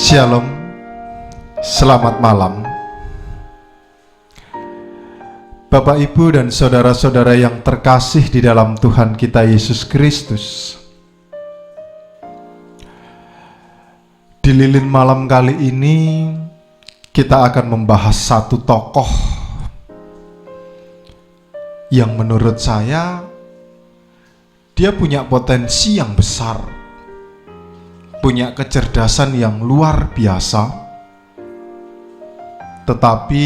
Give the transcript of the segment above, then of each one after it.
Shalom, selamat malam Bapak, Ibu, dan saudara-saudara yang terkasih di dalam Tuhan kita Yesus Kristus. Di lilin malam kali ini kita akan membahas satu tokoh yang menurut saya dia punya potensi yang besar, punya kecerdasan yang luar biasa, tetapi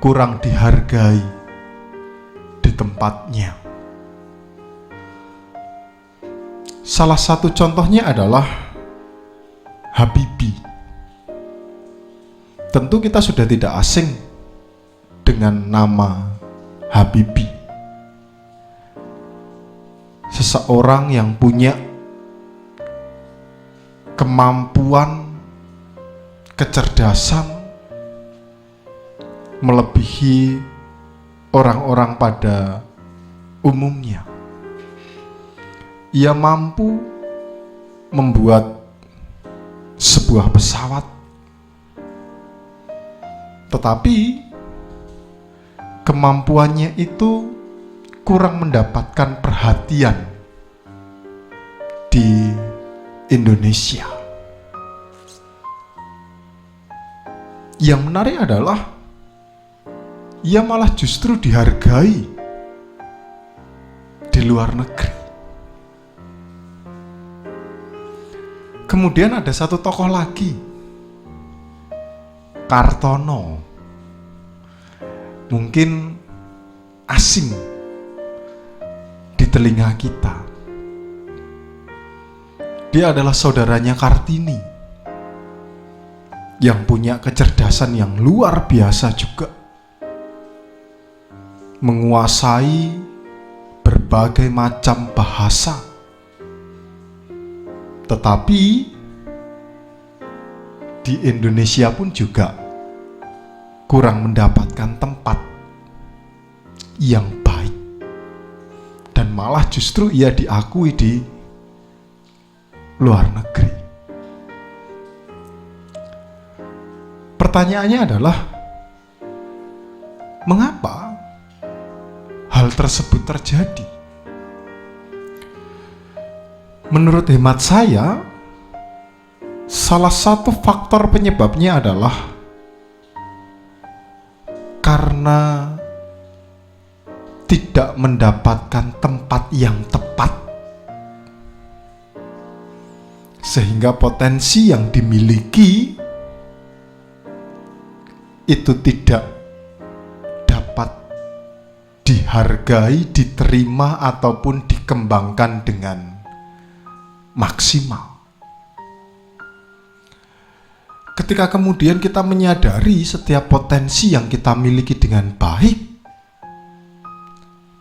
kurang dihargai di tempatnya. Salah satu contohnya adalah Habibie. Tentu kita sudah tidak asing dengan nama Habibie. Seseorang yang punya kemampuan, kecerdasan melebihi orang-orang pada umumnya. Ia mampu membuat sebuah pesawat, tetapi kemampuannya itu kurang mendapatkan perhatian di Indonesia. Yang menarik adalah ia malah justru dihargai di luar negeri. Kemudian ada satu tokoh lagi, Kartono. Mungkin asing di telinga kita. Dia adalah saudaranya Kartini yang punya kecerdasan yang luar biasa juga, menguasai berbagai macam bahasa, tetapi di Indonesia pun juga kurang mendapatkan tempat yang baik, dan malah justru ia diakui di luar negeri. Pertanyaannya adalah, mengapa hal tersebut terjadi? Menurut hemat saya, salah satu faktor penyebabnya adalah karena tidak mendapatkan tempat yang tepat, sehingga potensi yang dimiliki itu tidak dapat dihargai, diterima, ataupun dikembangkan dengan maksimal. Ketika kemudian kita menyadari setiap potensi yang kita miliki dengan baik,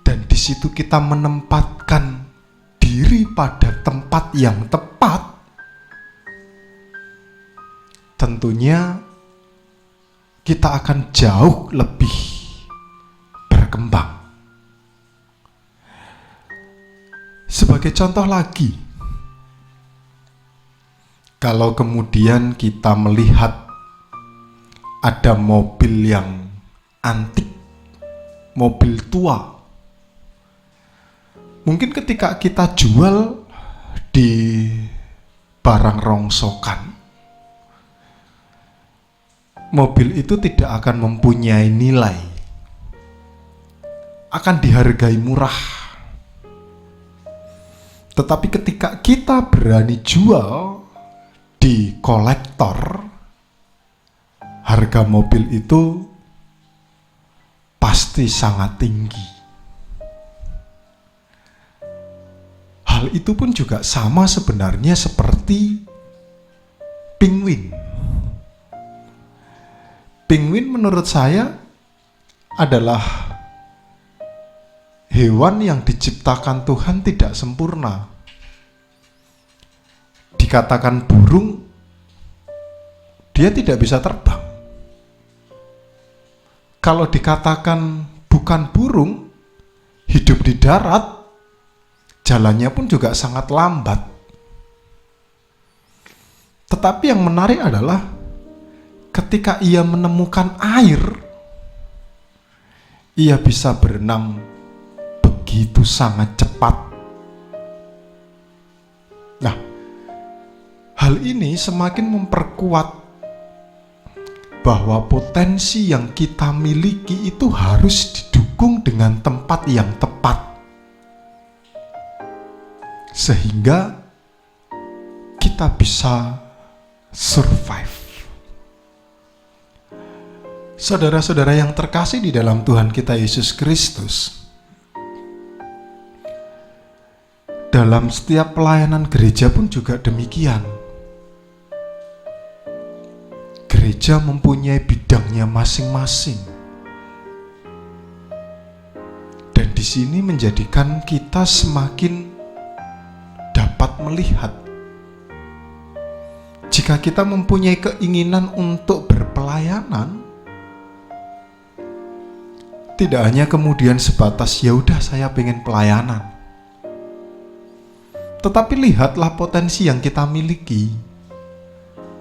dan di situ kita menempatkan diri pada tempat yang tepat, tentunya kita akan jauh lebih berkembang. Sebagai contoh lagi, kalau kemudian kita melihat ada mobil yang antik, mobil tua, mungkin ketika kita jual di barang rongsokan, mobil itu tidak akan mempunyai nilai, akan dihargai murah. Tetapi ketika kita berani jual di kolektor, harga mobil itu pasti sangat tinggi. Hal itu pun juga sama sebenarnya seperti penguin. Penguin menurut saya adalah hewan yang diciptakan Tuhan tidak sempurna. Dikatakan burung, dia tidak bisa terbang. Kalau dikatakan bukan burung, hidup di darat, jalannya pun juga sangat lambat. Tetapi yang menarik adalah ketika ia menemukan air, ia bisa berenang begitu sangat cepat. Nah, hal ini semakin memperkuat bahwa potensi yang kita miliki itu harus didukung dengan tempat yang tepat, sehingga kita bisa survive. Saudara-saudara yang terkasih di dalam Tuhan kita Yesus Kristus, dalam setiap pelayanan gereja pun juga demikian. Gereja mempunyai bidangnya masing-masing, dan di sini menjadikan kita semakin dapat melihat jika kita mempunyai keinginan untuk berpelayanan, tidak hanya kemudian sebatas ya udah saya pengen pelayanan, tetapi lihatlah potensi yang kita miliki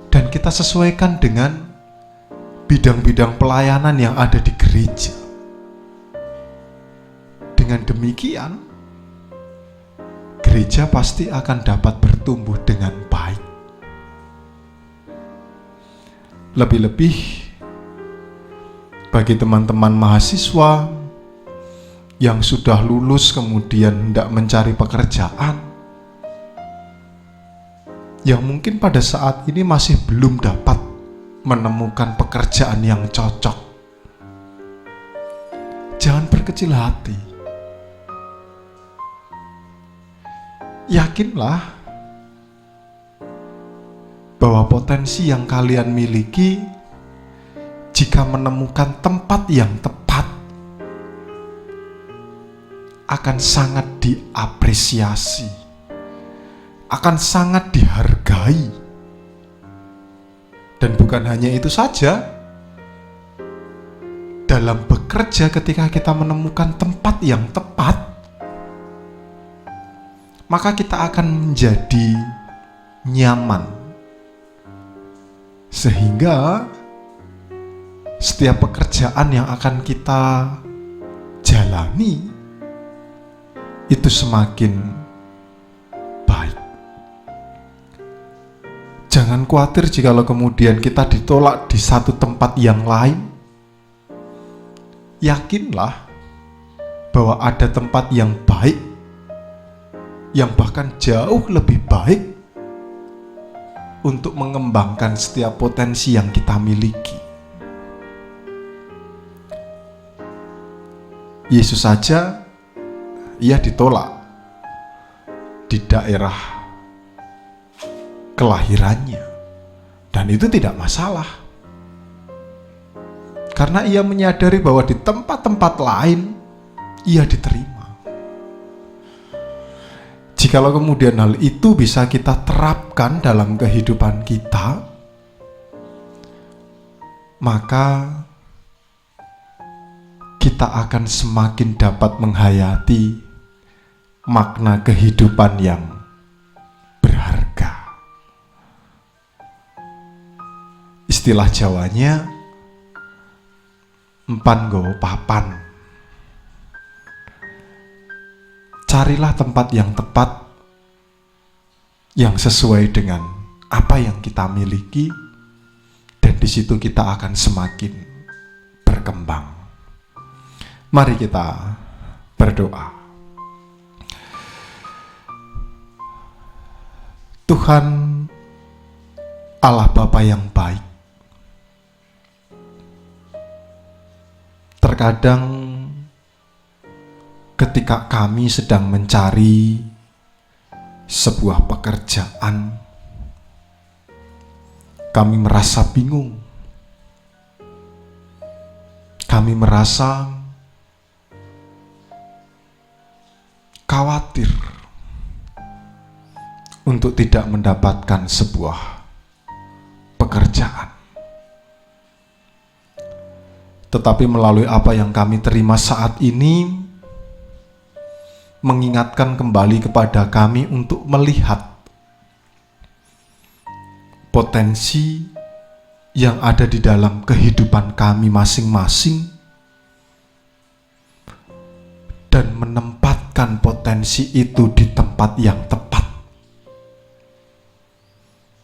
dan kita sesuaikan dengan bidang-bidang pelayanan yang ada di gereja. Dengan demikian, gereja pasti akan dapat bertumbuh dengan baik. Lebih-lebih bagi teman-teman mahasiswa yang sudah lulus kemudian hendak mencari pekerjaan, yang mungkin pada saat ini masih belum dapat menemukan pekerjaan yang cocok, jangan berkecil hati. Yakinlah bahwa potensi yang kalian miliki, jika menemukan tempat yang tepat, akan sangat diapresiasi, akan sangat dihargai. Dan bukan hanya itu saja, dalam bekerja ketika kita menemukan tempat yang tepat, maka kita akan menjadi nyaman, sehingga setiap pekerjaan yang akan kita jalani itu semakin baik. Jangan khawatir jikalau kemudian kita ditolak di satu tempat yang lain. Yakinlah bahwa ada tempat yang baik, yang bahkan jauh lebih baik untuk mengembangkan setiap potensi yang kita miliki. Yesus saja, ia ditolak di daerah kelahirannya, dan itu tidak masalah, karena ia menyadari bahwa di tempat-tempat lain ia diterima. Jikalau kemudian hal itu bisa kita terapkan dalam kehidupan kita, maka kita akan semakin dapat menghayati makna kehidupan yang berharga. Istilah Jawanya, empan nggawa papan. Carilah tempat yang tepat, yang sesuai dengan apa yang kita miliki, dan di situ kita akan semakin berkembang. Mari kita berdoa. Tuhan Allah Bapa yang baik, terkadang ketika kami sedang mencari sebuah pekerjaan, kami merasa bingung, kami merasa khawatir untuk tidak mendapatkan sebuah pekerjaan. Tetapi melalui apa yang kami terima saat ini, mengingatkan kembali kepada kami untuk melihat potensi yang ada di dalam kehidupan kami masing-masing dan menempatkan potensi itu di tempat yang tepat,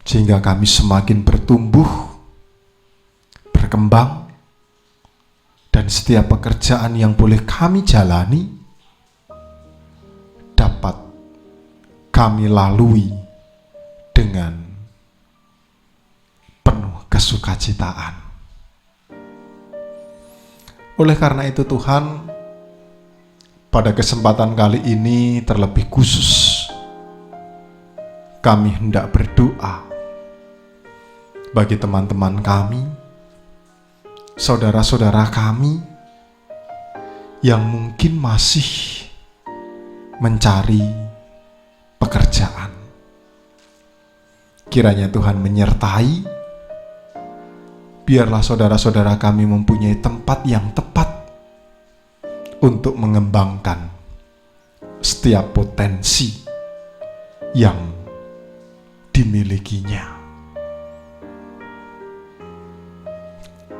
sehingga kami semakin bertumbuh, berkembang, dan setiap pekerjaan yang boleh kami jalani dapat kami lalui dengan penuh kesukacitaan. Oleh karena itu Tuhan, pada kesempatan kali ini terlebih khusus, kami hendak berdoa bagi teman-teman kami, saudara-saudara kami yang mungkin masih mencari pekerjaan. Kiranya Tuhan menyertai, biarlah saudara-saudara kami mempunyai tempat yang tepat untuk mengembangkan setiap potensi yang dimilikinya.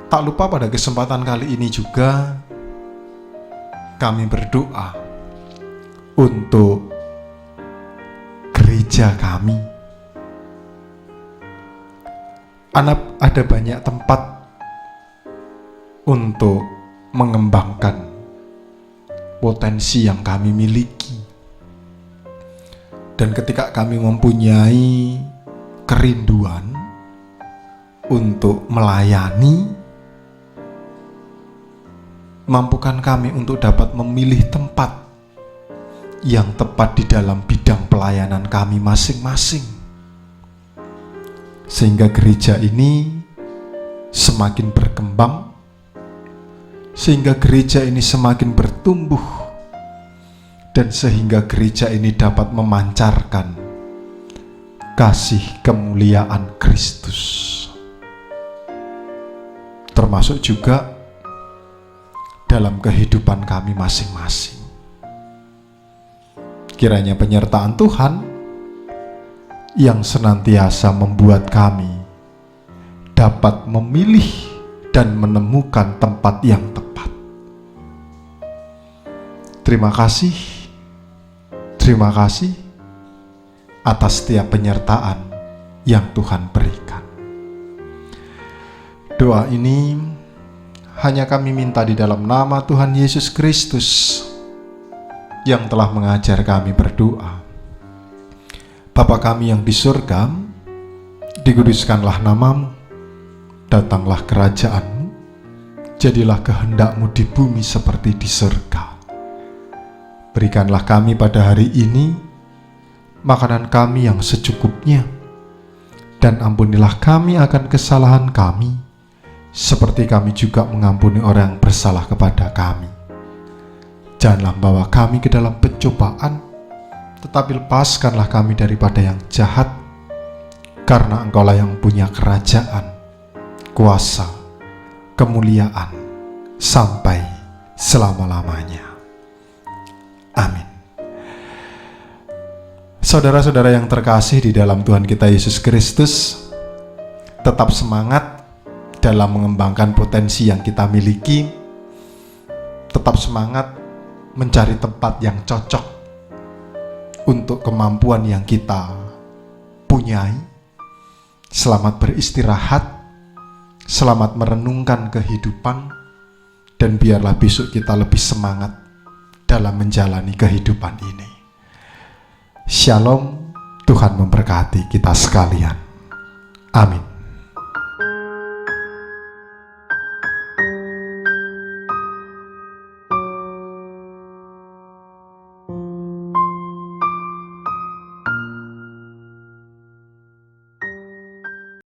Tak lupa pada kesempatan kali ini juga kami berdoa untuk gereja kami. Ada banyak tempat untuk mengembangkan potensi yang kami miliki. Dan ketika kami mempunyai kerinduan untuk melayani, mampukan kami untuk dapat memilih tempat yang tepat di dalam bidang pelayanan kami masing-masing, sehingga gereja ini semakin berkembang, sehingga gereja ini semakin bertumbuh, dan sehingga gereja ini dapat memancarkan kasih kemuliaan Kristus, termasuk juga dalam kehidupan kami masing-masing. Kiranya penyertaan Tuhan yang senantiasa membuat kami dapat memilih dan menemukan tempat yang tepat. Terima kasih atas setiap penyertaan yang Tuhan berikan. Doa ini hanya kami minta di dalam nama Tuhan Yesus Kristus yang telah mengajar kami berdoa. Bapa kami yang di surga, dikuduskanlah namamu, datanglah kerajaan-mu, jadilah kehendak-mu di bumi seperti di surga. Berikanlah kami pada hari ini makanan kami yang secukupnya, dan ampunilah kami akan kesalahan kami, seperti kami juga mengampuni orang yang bersalah kepada kami. Janganlah bawa kami ke dalam pencobaan, tetapi lepaskanlah kami daripada yang jahat, karena Engkaulah yang punya kerajaan, kuasa, kemuliaan, sampai selama-lamanya. Amin. Saudara-saudara yang terkasih di dalam Tuhan kita Yesus Kristus, tetap semangat dalam mengembangkan potensi yang kita miliki, tetap semangat mencari tempat yang cocok untuk kemampuan yang kita punyai. Selamat beristirahat, selamat merenungkan kehidupan, dan biarlah besok kita lebih semangat dalam menjalani kehidupan ini. Shalom, Tuhan memberkati kita sekalian. Amin.